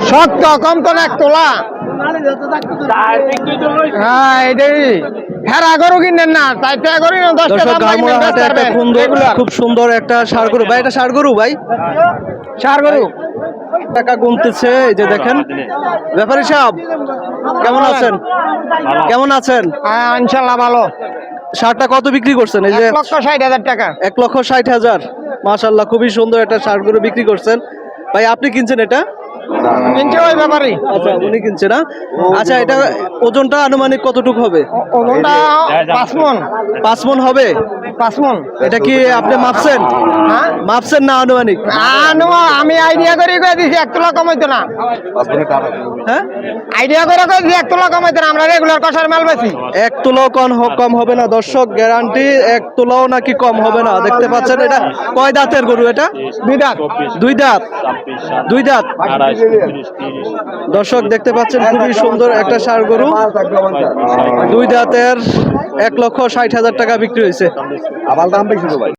শক্ত কম তো না এক তোলা। হ্যাঁ এটাই হেরা গরু কিনেন না, তাই গরু খুব সুন্দর একটা ষাঁড় গরু ভাই, এটা ষাঁড় গরু ভাই, ষাঁড় গরু টাকা গুনতেছে। এই যে দেখেন ব্যাপারী সাহেব কেমন আছেন, কেমন আছেন? হ্যাঁ ইনশাল্লাহ ভালো। ষাঁড়টা কত বিক্রি করছেন? এই যে 1,60,000 টাকা। 1,60,000। মাশাআল্লাহ, খুবই সুন্দর একটা ষাঁড় গরু বিক্রি করছেন ভাই। আপনি কিনছেন এটা? কিনছে ওই ব্যাপারী। আচ্ছা উনি কিনছে না। আচ্ছা এটা ওজনটা আনুমানিক কতটুকু হবে? ওজনটা 5 মণ। 5 মণ হবে? 5 মণ। এটা কি আপনি মাপছেন? হ্যাঁ মাপছেন না আনুমানিক? আমি আইডিয়া করে দিয়েছি 1 তোলা কমাইতো না। হ্যাঁ আইডিয়া করে দিয়েছি 1 তোলা কমাইতো না, আমরা রেগুলার কষার মাল বেশি। 1 তোলাও কম হবে না দর্শক, গ্যারান্টি 1 তোলাও নাকি কম হবে না। দেখতে পাচ্ছেন এটা কয় দাঁতের গরু? এটা 2 দাঁত। 2 দাঁত। 2 দাঁত দর্শক দেখতে পাচ্ছেন, খুবই সুন্দর একটা ষাঁড় গরু, 2 দাঁতের 1,60,000 টাকা বিক্রি হয়েছে। আবার দাম বেশি তো ভাই।